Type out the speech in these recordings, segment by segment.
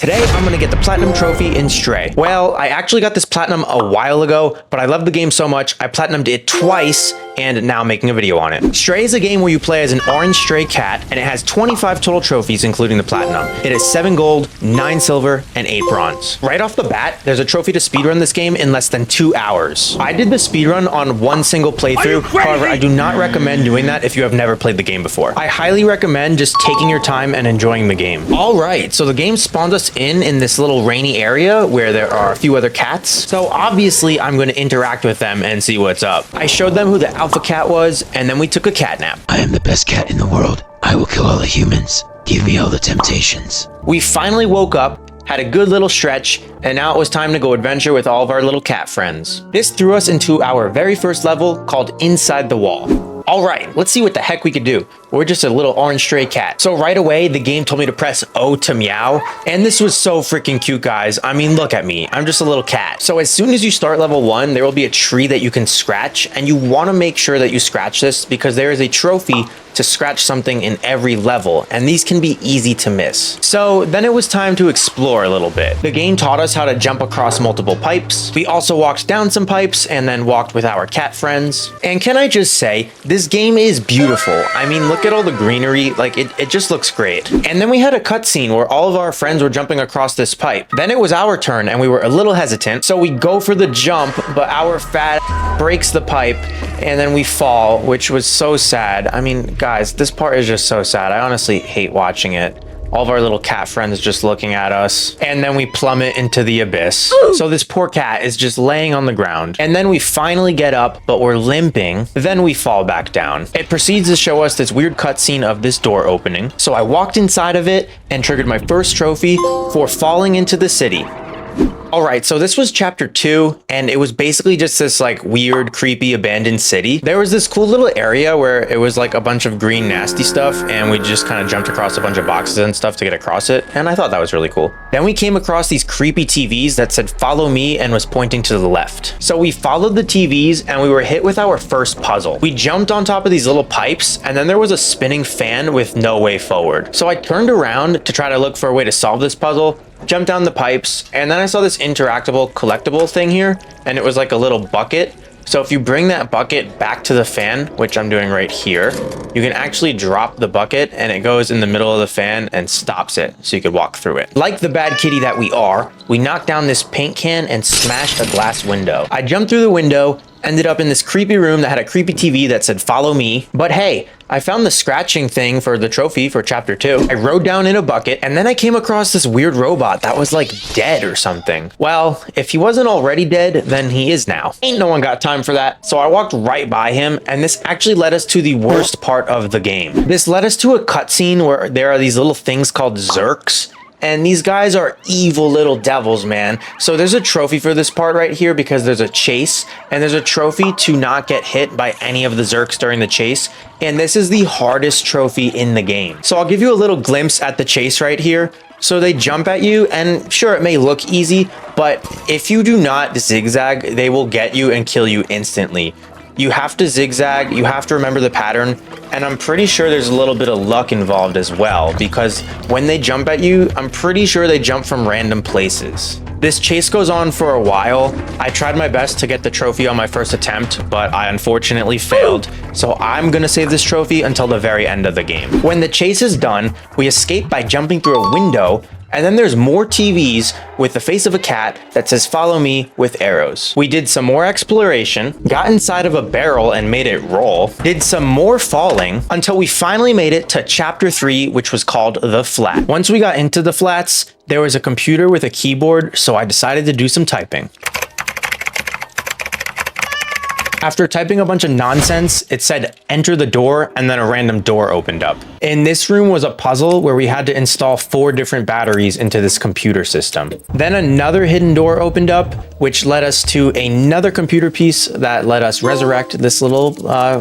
Today, I'm gonna get the Platinum Trophy in Stray. Well, I actually got this Platinum a while ago, but I love the game so much, I Platinumed it twice, and now I'm making a video on it. Stray is a game where you play as an orange stray cat, and it has 25 total trophies, including the Platinum. It has 7 gold, 9 silver, and 8 bronze. Right off the bat, there's a trophy to speedrun this game in less than 2 hours. I did the speedrun on one single playthrough, however, I do not recommend doing that if you have never played the game before. I highly recommend just taking your time and enjoying the game. All right, so the game spawns us in this little rainy area where there are a few other cats. So obviously I'm going to interact with them and see what's up. I showed them who the alpha cat was, and then we took a cat nap. I am the best cat in the world. I will kill all the humans. Give me all the temptations. We finally woke up, had a good little stretch, and now it was time to go adventure with all of our little cat friends. This threw us into our very first level called Inside the Wall. All right, let's see what the heck we could do. We're just a little orange stray cat. So right away, the game told me to press O to meow. And this was so freaking cute, guys. I mean, look at me. I'm just a little cat. So as soon as you start level 1, there will be a tree that you can scratch. And you want to make sure that you scratch this because there is a trophy to scratch something in every level. And these can be easy to miss. So then it was time to explore a little bit. The game taught us how to jump across multiple pipes. We also walked down some pipes and then walked with our cat friends. And can I just say, this game is beautiful. I mean, look at all the greenery, like it just looks great. And then we had a cutscene where all of our friends were jumping across this pipe. Then it was our turn and we were a little hesitant. So we go for the jump, but our fat breaks the pipe and then we fall, which was so sad. I mean, guys, this part is just so sad. I honestly hate watching it. All of our little cat friends just looking at us. And then we plummet into the abyss. So this poor cat is just laying on the ground. And then we finally get up, but we're limping. Then we fall back down. It proceeds to show us this weird cutscene of this door opening. So I walked inside of it and triggered my first trophy for falling into the city. All right, so this was chapter 2, and it was basically just this like weird, creepy, abandoned city. There was this cool little area where it was like a bunch of green, nasty stuff, and we just kind of jumped across a bunch of boxes and stuff to get across it, and I thought that was really cool. Then we came across these creepy TVs that said, "Follow me," and was pointing to the left. So we followed the TVs, and we were hit with our first puzzle. We jumped on top of these little pipes, and then there was a spinning fan with no way forward. So I turned around to try to look for a way to solve this puzzle, jumped down the pipes, and then I saw this interactable collectible thing here, and it was like a little bucket. So if you bring that bucket back to the fan, which I'm doing right here, you can actually drop the bucket and it goes in the middle of the fan and stops it so you could walk through it. Like the bad kitty that we are, we knocked down this paint can and smashed a glass window. I jumped through the window, ended up in this creepy room that had a creepy TV that said, "Follow me." But hey, I found the scratching thing for the trophy for chapter 2. I rode down in a bucket and then I came across this weird robot that was like dead or something. Well, if he wasn't already dead, then he is now. Ain't no one got time for that. So I walked right by him, and this actually led us to the worst part of the game. This led us to a cutscene where there are these little things called Zerks. And these guys are evil little devils, man. So there's a trophy for this part right here because there's a chase, and there's a trophy to not get hit by any of the Zerks during the chase. And this is the hardest trophy in the game. So I'll give you a little glimpse at the chase right here. So they jump at you, and sure, it may look easy, but if you do not zigzag, they will get you and kill you instantly. You have to zigzag, you have to remember the pattern, and I'm pretty sure there's a little bit of luck involved as well, because when they jump at you, I'm pretty sure they jump from random places. This chase goes on for a while. I tried my best to get the trophy on my first attempt, but I unfortunately failed, so I'm gonna save this trophy until the very end of the game. When the chase is done, we escape by jumping through a window, and then there's more TVs with the face of a cat that says, "Follow me," with arrows. We did some more exploration, got inside of a barrel and made it roll, did some more falling until we finally made it to chapter 3, which was called The Flat. Once we got into the flats, there was a computer with a keyboard, so I decided to do some typing. After typing a bunch of nonsense, it said enter the door, and then a random door opened up. In this room was a puzzle where we had to install 4 different batteries into this computer system. Then another hidden door opened up, which led us to another computer piece that let us resurrect this little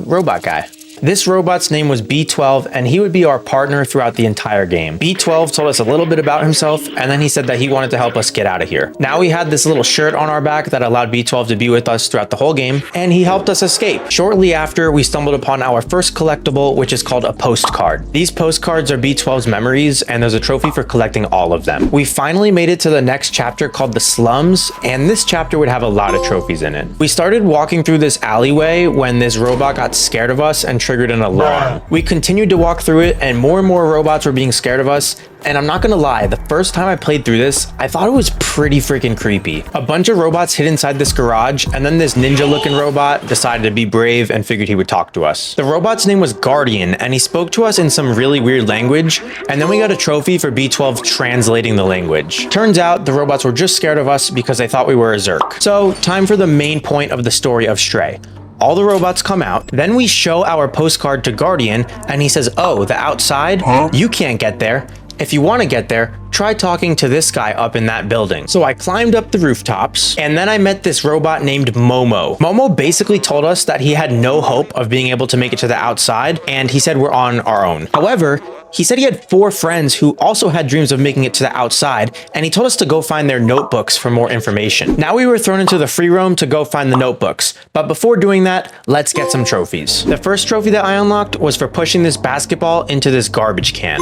robot guy. This robot's name was B12, and he would be our partner throughout the entire game. B12 told us a little bit about himself, and then he said that he wanted to help us get out of here. Now we had this little shirt on our back that allowed B12 to be with us throughout the whole game, and he helped us escape. Shortly after, we stumbled upon our first collectible, which is called a postcard. These postcards are B12's memories, and there's a trophy for collecting all of them. We finally made it to the next chapter called the slums, and this chapter would have a lot of trophies in it. We started walking through this alleyway when this robot got scared of us and triggered an alarm. We continued to walk through it, and more robots were being scared of us. And I'm not gonna lie, the first time I played through this, I thought it was pretty freaking creepy. A bunch of robots hid inside this garage, and then this ninja looking robot decided to be brave and figured he would talk to us. The robot's name was Guardian, and he spoke to us in some really weird language, and then we got a trophy for B12 translating the language. Turns out the robots were just scared of us because they thought we were a Zerk. So time for the main point of the story of Stray. All the robots come out, then we show our postcard to Guardian, and he says, "Oh, the outside? You can't get there. If you want to get there, try talking to this guy up in that building." So I climbed up the rooftops, and then I met this robot named Momo. Momo basically told us that he had no hope of being able to make it to the outside, and he said we're on our own. However, he said he had 4 friends who also had dreams of making it to the outside, and he told us to go find their notebooks for more information. Now we were thrown into the free roam to go find the notebooks, but before doing that, let's get some trophies. The first trophy that I unlocked was for pushing this basketball into this garbage can.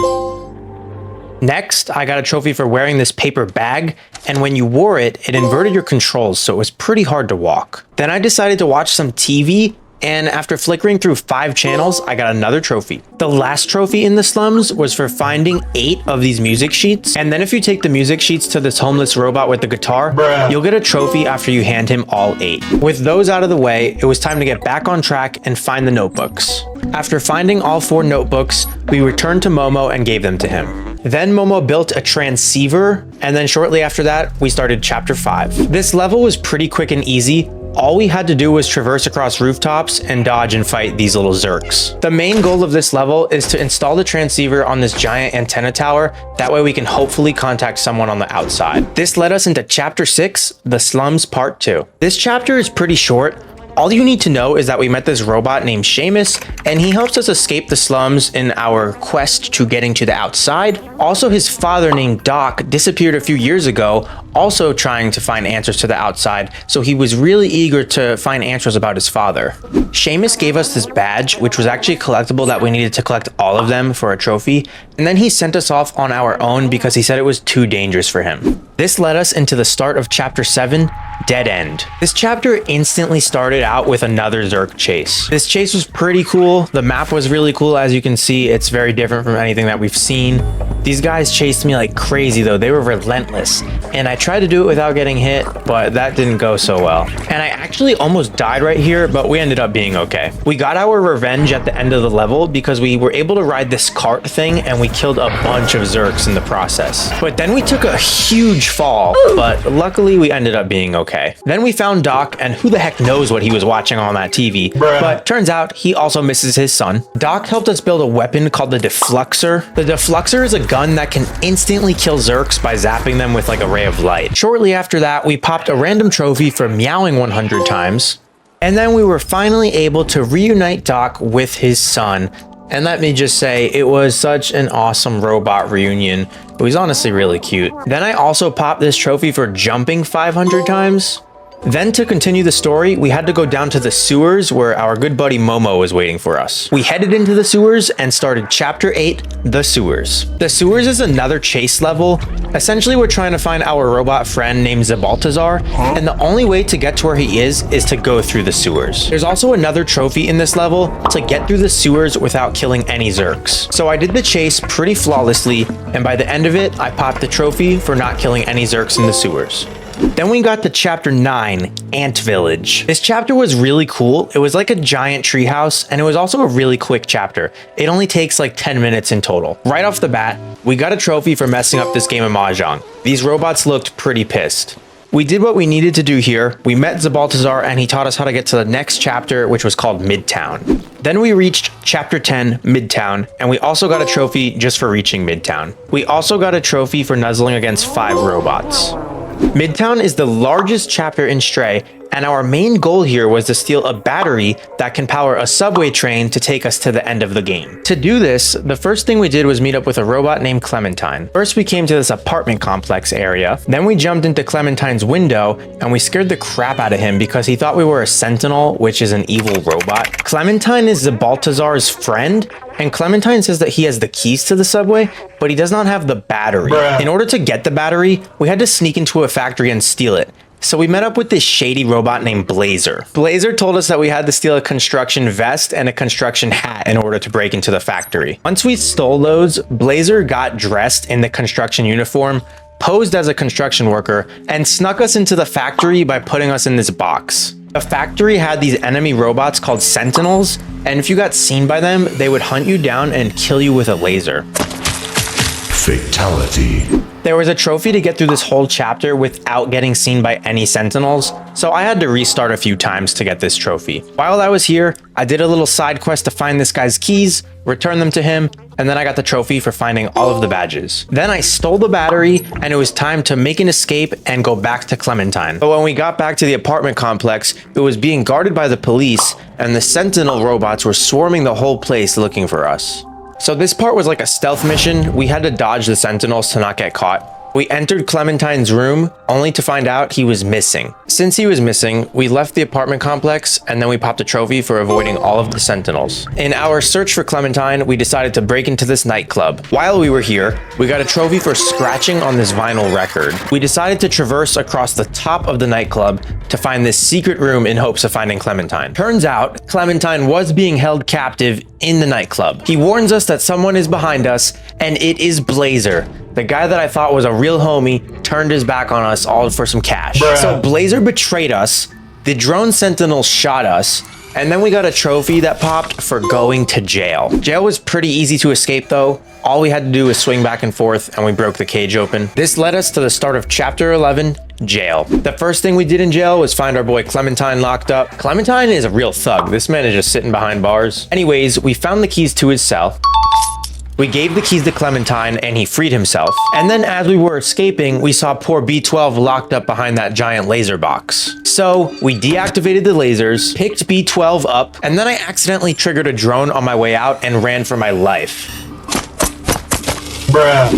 Next, I got a trophy for wearing this paper bag, and when you wore it, it inverted your controls, so it was pretty hard to walk. Then I decided to watch some TV, and after flickering through 5 channels, I got another trophy. The last trophy in the slums was for finding 8 of these music sheets, and then if you take the music sheets to this homeless robot with the guitar, you'll get a trophy after you hand him all 8. With those out of the way, it was time to get back on track and find the notebooks. After finding all 4 notebooks, we returned to Momo and gave them to him. Then Momo built a transceiver, and then shortly after that, we started chapter 5. This level was pretty quick and easy. All we had to do was traverse across rooftops and dodge and fight these little Zerks. The main goal of this level is to install the transceiver on this giant antenna tower. That way we can hopefully contact someone on the outside. This led us into chapter 6, the slums part 2. This chapter is pretty short. All you need to know is that we met this robot named Seamus, and he helps us escape the slums in our quest to getting to the outside. Also, his father named Doc disappeared a few years ago, also trying to find answers to the outside, so he was really eager to find answers about his father. Seamus gave us this badge, which was actually a collectible that we needed to collect all of them for a trophy, and then he sent us off on our own because he said it was too dangerous for him. This led us into the start of chapter 7, Dead End. This chapter instantly started out with another Zerk chase. This chase was pretty cool. The map was really cool. As you can see, it's very different from anything that we've seen. These guys chased me like crazy though. They were relentless. And I tried to do it without getting hit, but that didn't go so well. And I actually almost died right here, but we ended up being okay. We got our revenge at the end of the level because we were able to ride this cart thing and we killed a bunch of Zerks in the process. But then we took a huge fall, but luckily we ended up being okay. Then we found Doc, and who the heck knows what he was watching on that TV, but turns out he also misses his son. Doc helped us build a weapon called the Defluxer. The Defluxer is a gun that can instantly kill Zerks by zapping them with like a ray of light. Shortly after that, we popped a random trophy for meowing 100 times, and then we were finally able to reunite Doc with his son. And let me just say, it was such an awesome robot reunion. It was honestly really cute. Then I also popped this trophy for jumping 500 times. Then to continue the story, we had to go down to the sewers where our good buddy Momo was waiting for us. We headed into the sewers and started chapter 8, the sewers. The sewers is another chase level. Essentially, we're trying to find our robot friend named Zabaltazar, and the only way to get to where he is to go through the sewers. There's also another trophy in this level to get through the sewers without killing any Zerks. So I did the chase pretty flawlessly, and by the end of it, I popped the trophy for not killing any Zerks in the sewers. Then we got to chapter 9, Ant Village. This chapter was really cool. It was like a giant treehouse, and it was also a really quick chapter. It only takes like 10 minutes in total. Right off the bat, we got a trophy for messing up this game of Mahjong. These robots looked pretty pissed. We did what we needed to do here. We met Zabaltazar, and he taught us how to get to the next chapter, which was called Midtown. Then we reached chapter 10, Midtown, and we also got a trophy just for reaching Midtown. We also got a trophy for nuzzling against 5 robots. Midtown is the largest chapter in Stray, and our main goal here was to steal a battery that can power a subway train to take us to the end of the game. To do this, the first thing we did was meet up with a robot named Clementine. First, we came to this apartment complex area. Then we jumped into Clementine's window, and we scared the crap out of him because he thought we were a sentinel, which is an evil robot. Clementine is Baltazar's friend, and Clementine says that he has the keys to the subway, but he does not have the battery. In order to get the battery, we had to sneak into a factory and steal it. So we met up with this shady robot named Blazer. Blazer told us that we had to steal a construction vest and a construction hat in order to break into the factory. Once we stole those, Blazer got dressed in the construction uniform, posed as a construction worker, and snuck us into the factory by putting us in this box. The factory had these enemy robots called Sentinels, and if you got seen by them, they would hunt you down and kill you with a laser. Fatality. There was a trophy to get through this whole chapter without getting seen by any sentinels, so I had to restart a few times to get this trophy. While I was here, I did a little side quest to find this guy's keys, return them to him, and then I got the trophy for finding all of the badges. Then I stole the battery, and it was time to make an escape and go back to Clementine. But when we got back to the apartment complex, it was being guarded by the police, and the sentinel robots were swarming the whole place looking for us. So this part was like a stealth mission. We had to dodge the sentinels to not get caught. We entered Clementine's room only to find out he was missing. Since he was missing, we left the apartment complex and then we popped a trophy for avoiding all of the sentinels. In our search for Clementine, we decided to break into this nightclub. While we were here, we got a trophy for scratching on this vinyl record. We decided to traverse across the top of the nightclub to find this secret room in hopes of finding Clementine. Turns out, Clementine was being held captive in the nightclub. He warns us that someone is behind us, and it is Blazer. The guy that I thought was a real homie turned his back on us all for some cash. So Blazer betrayed us, the drone sentinel shot us, and then we got a trophy that popped for going to jail. Jail was pretty easy to escape though. All we had to do was swing back and forth and we broke the cage open. This led us to the start of chapter 11, jail. The first thing we did in jail was find our boy Clementine locked up. Clementine is a real thug. This man is just sitting behind bars. Anyways, we found the keys to his cell. We gave the keys to Clementine and he freed himself. And then as we were escaping, we saw poor B12 locked up behind that giant laser box. So we deactivated the lasers, picked B12 up, and then I accidentally triggered a drone on my way out and ran for my life.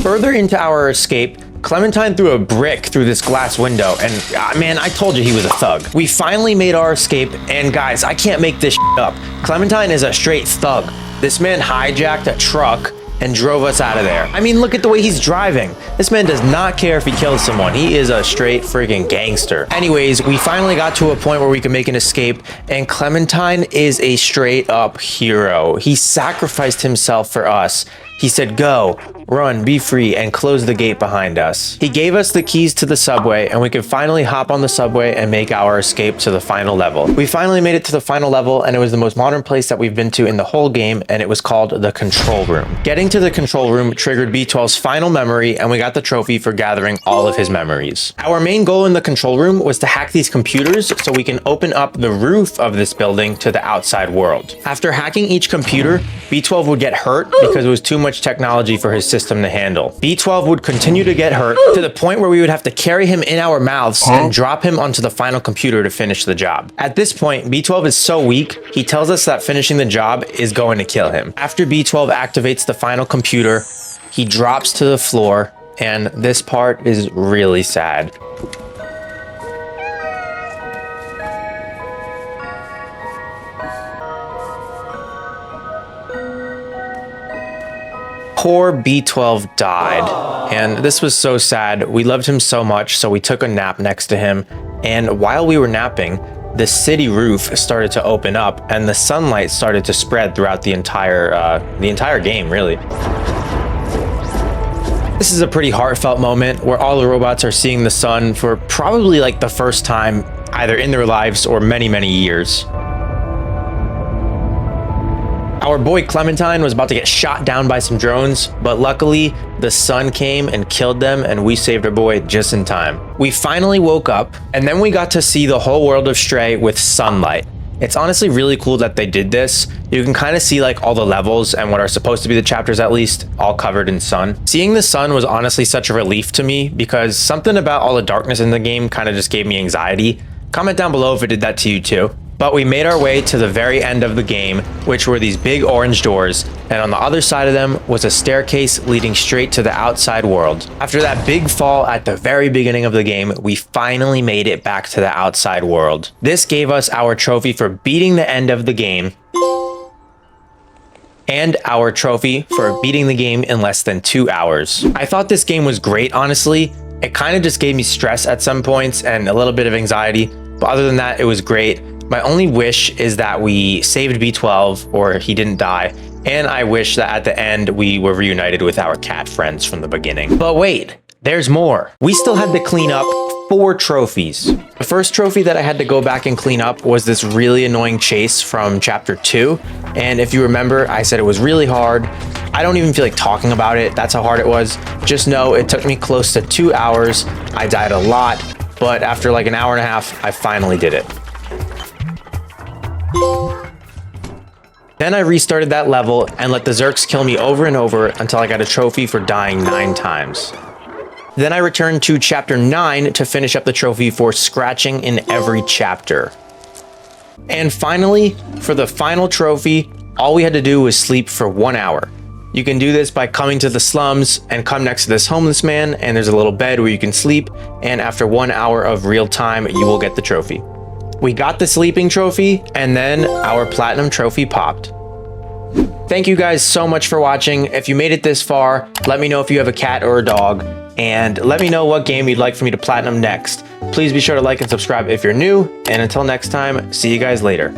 Further into our escape, Clementine threw a brick through this glass window and man, I told you he was a thug. We finally made our escape and guys, I can't make this up. Clementine is a straight thug. This man hijacked a truck and drove us out of there. I mean, look at the way he's driving. This man does not care if he kills someone. He is a straight freaking gangster. Anyways, we finally got to a point where we could make an escape, and Clementine is a straight up hero. He sacrificed himself for us. He said, go, run, be free, and close the gate behind us. He gave us the keys to the subway, and we could finally hop on the subway and make our escape to the final level. We finally made it to the final level, and it was the most modern place that we've been to in the whole game, and it was called the control room. Getting to the control room triggered B12's final memory, and we got the trophy for gathering all of his memories. Our main goal in the control room was to hack these computers so we can open up the roof of this building to the outside world. After hacking each computer, B12 would get hurt because it was too much technology for his system to handle. B12 would continue to get hurt to the point where we would have to carry him in our mouths and drop him onto the final computer to finish the job. At this point, B12 is so weak, he tells us that finishing the job is going to kill him. After B12 activates the final computer, he drops to the floor, and this part is really sad. Poor B12 died, and this was so sad. We loved him so much, so we took a nap next to him, and while we were napping, the city roof started to open up and the sunlight started to spread throughout the entire game, really. This is a pretty heartfelt moment where all the robots are seeing the sun for probably like the first time, either in their lives or many, many years. Our boy Clementine was about to get shot down by some drones, but luckily the sun came and killed them and we saved our boy just in time. We finally woke up and then we got to see the whole world of Stray with sunlight. It's honestly really cool that they did this. You can kind of see like all the levels and what are supposed to be the chapters at least, all covered in sun. Seeing the sun was honestly such a relief to me because something about all the darkness in the game kind of just gave me anxiety. Comment down below if it did that to you too. But we made our way to the very end of the game, which were these big orange doors, and on the other side of them was a staircase leading straight to the outside world. After that big fall at the very beginning of the game, we finally made it back to the outside world. This gave us our trophy for beating the end of the game, and our trophy for beating the game in less than 2 hours. I thought this game was great, honestly. It kind of just gave me stress at some points and a little bit of anxiety, but other than that, it was great. My only wish is that we saved B12 or he didn't die, and I wish that at the end we were reunited with our cat friends from the beginning. But wait, there's more. We still had to clean up 4 trophies. The first trophy that I had to go back and clean up was this really annoying chase from chapter 2. And if you remember, I said it was really hard. I don't even feel like talking about it. That's how hard it was. Just know it took me close to 2 hours. I died a lot, but after like an hour and a half, I finally did it. Then I restarted that level and let the Zerks kill me over and over until I got a trophy for dying 9 times. Then I returned to chapter 9 to finish up the trophy for scratching in every chapter. And finally, for the final trophy, all we had to do was sleep for 1 hour. You can do this by coming to the slums and come next to this homeless man, and there's a little bed where you can sleep, and after 1 hour of real time, you will get the trophy. We got the sleeping trophy, and then our platinum trophy popped. Thank you guys so much for watching. If you made it this far, let me know if you have a cat or a dog, and let me know what game you'd like for me to platinum next. Please be sure to like and subscribe if you're new, and until next time, see you guys later.